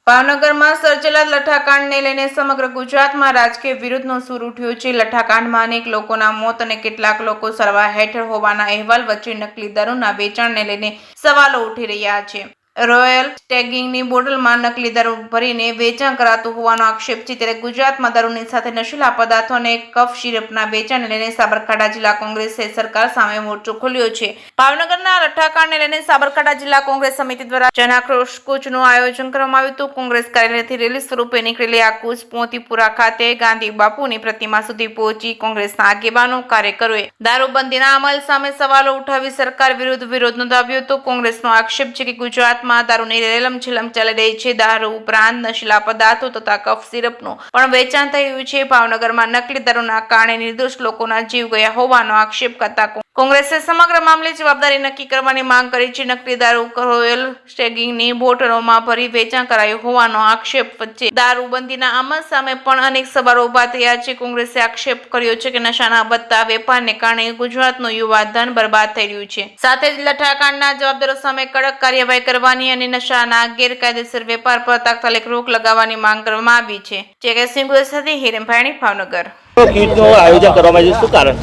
ભાવનગરમાં સર્જેલા લઠ્ઠાકાંડને લઈને સમગ્ર ગુજરાતમાં રાજકીય વિરોધનો સૂર ઉઠ્યો છે। લઠ્ઠાકાંડમાં અનેક લોકોના મોત અને કેટલાક લોકો સારવાર હેઠળ હોવાના અહેવાલ વચ્ચે નકલી દારૂના વેચાણને લઈને સવાલો ઉઠી રહ્યા છે। રોયલ સ્ટેગિંગની બોટલમાં નકલી દારૂ ભરીને વેચાણ કરાતું હોવાનો આક્ષેપ છે। ત્યારે ગુજરાતમાં દારૂની સાથે નશીલા પદાર્થો અને કફ સિરપના વેચાણને લઈને સાબરકાંઠા જિલ્લા કોંગ્રેસે સરકાર સામે મોરચો ખોલ્યો છે। ભાવનગરના લઠ્ઠાકાંડને લઈને સાબરકાંઠા જિલ્લા કોંગ્રેસ સમિતિ દ્વારા જનાક્રોશ કૂચનું આયોજન કરવામાં આવ્યું હતું। કોંગ્રેસ કાર્યાલયથી રેલી સ્વરૂપે નીકળેલી આ કૂચ મોતીપુરા ખાતે ગાંધી બાપુની પ્રતિમા સુધી પહોંચી કોંગ્રેસના આગેવાનો કાર્યકરોએ દારૂબંધીના અમલ સામે સવાલો ઉઠાવી સરકાર વિરુદ્ધ વિરોધ નોંધાવ્યો હતો। કોંગ્રેસનો આક્ષેપ છે કે ગુજરાત દારૂની રેલમછેલમ ચાલી રહી છે। દારૂ ઉપરાંત નશીલા પદાર્થો તથા કફ સિરપનું પણ વેચાણ થઈ રહ્યું છે। ભાવનગરમાં નકલી દારૂના કારણે નિર્દોષ લોકોના જીવ ગયા હોવાનો આક્ષેપ કરતા કોંગ્રેસે સમગ્ર મામલે જવાબદારી નક્કી કરવાની માંગ કરી છે। નકલી દારૂ રોયલ સ્ટેગિંગની બોટલોમાં ભરી વેચાણ કરાયું હોવાનો આક્ષેપ વચ્ચે દારૂબંધીના અમલ સામે પણ અનેક સવાલો ઉભા થયા છે। કોંગ્રેસે આક્ષેપ કર્યો છે કે નશાના વધતા વેપારને કારણે ગુજરાતનું યુવા ધન બરબાદ થઈ રહ્યું છે। સાથે જ લઠ્ઠાકાંડના જવાબદારો સામે કડક કાર્યવાહી કરવાની અને નશાના ગેરકાયદેસર વેપાર પર તાત્કાલિક રોક લગાવવાની માંગ કરવામાં આવી છે। જયસિંહ સાથે હિરેનભાઈ ભાવનગર। આયોજન કરવામાં આવ્યું શું કારણ?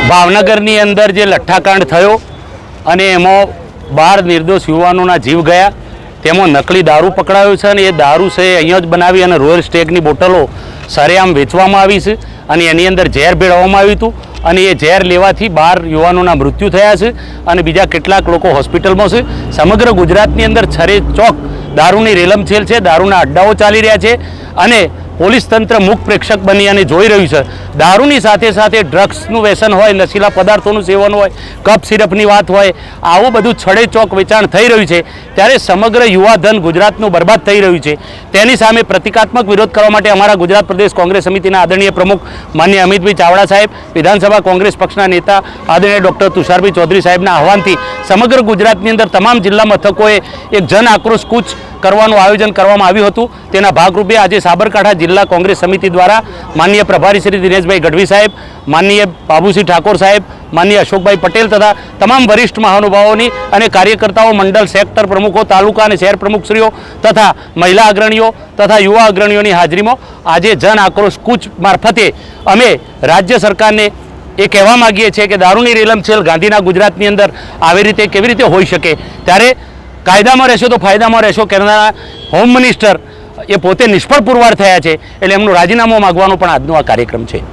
ભાવનગરની અંદર જે લઠ્ઠાકાંડ થયો અને એમાં 12 નિર્દોષ યુવાનોના જીવ ગયા, તેમાં નકલી દારૂ પકડાયો છે અને એ દારૂ છે અહીંયા જ બનાવી અને રોયલ સ્ટેગની બોટલો સરેઆમ વેચવામાં આવી છે અને એની અંદર ઝેર ભેળવવામાં આવ્યું હતું અને એ ઝેર લેવાથી 12 યુવાનોના મૃત્યુ થયા છે અને બીજા કેટલાક લોકો હોસ્પિટલમાં છે। સમગ્ર ગુજરાતની અંદર છરે ચોક દારૂની રેલમછેલ છે, દારૂના અડ્ડાઓ ચાલી રહ્યા છે અને પોલીસ તંત્ર મુખ પ્રેક્ષક બની અને જોઈ રહ્યું છે। દારૂની સાથે સાથે ડ્રગ્સનું વ્યસન હોય, નશીલા પદાર્થોનું સેવન હોય, કફ સિરપની વાત હોય, આવું બધું છડે ચોક વેચાણ થઈ રહ્યું છે ત્યારે સમગ્ર યુવાધન ગુજરાતનું બરબાદ થઈ રહ્યું છે। તેની સામે પ્રતિકાત્મક વિરોધ કરવા માટે અમારા ગુજરાત પ્રદેશ કોંગ્રેસ સમિતિના આદરણીય પ્રમુખ માનનીય અમિતભાઈ ચાવડા સાહેબ, વિધાનસભા કોંગ્રેસ પક્ષના નેતા આદરણીય ડૉક્ટર તુષારભાઈ ચૌધરી સાહેબના આહવાનથી સમગ્ર ગુજરાતની અંદર તમામ જિલ્લા મથકોએ એક જન આક્રોશ કૂચ કરવાનું આયોજન કરવામાં આવ્યું હતું। તેના ભાગરૂપે આજે સાબરકાંઠા જિલ્લા કોંગ્રેસ સમિતિ દ્વારા માનનીય પ્રભારી શ્રી દિનેશભાઈ ગઢવી સાહેબ, માનનીય બાબુસિંહ ઠાકોર સાહેબ, માનનીય અશોકભાઈ પટેલ તથા તમામ વરિષ્ઠ મહાનુભાવોની અને કાર્યકર્તાઓ, મંડળ સેક્ટર પ્રમુખો, તાલુકા અને શહેર પ્રમુખશ્રીઓ તથા મહિલા અગ્રણીઓ તથા યુવા અગ્રણીઓની હાજરીમાં આજે જન આક્રોશ કૂચ મારફતે અમે રાજ્ય સરકારને એ કહેવા માગીએ છીએ કે દારૂની રેલમછેલ ગાંધીના ગુજરાતની અંદર આવી રીતે કેવી રીતે હોઈ શકે। ત્યારે કાયદામાં રહેશો તો ફાયદામાં રહેશો કહેનારા હોમ મિનિસ્ટર એ પોતે નિષ્ફળ પુરવાર થયા છે, એટલે એમનું રાજીનામું માગવાનો પણ આજનો આ કાર્યક્રમ છે।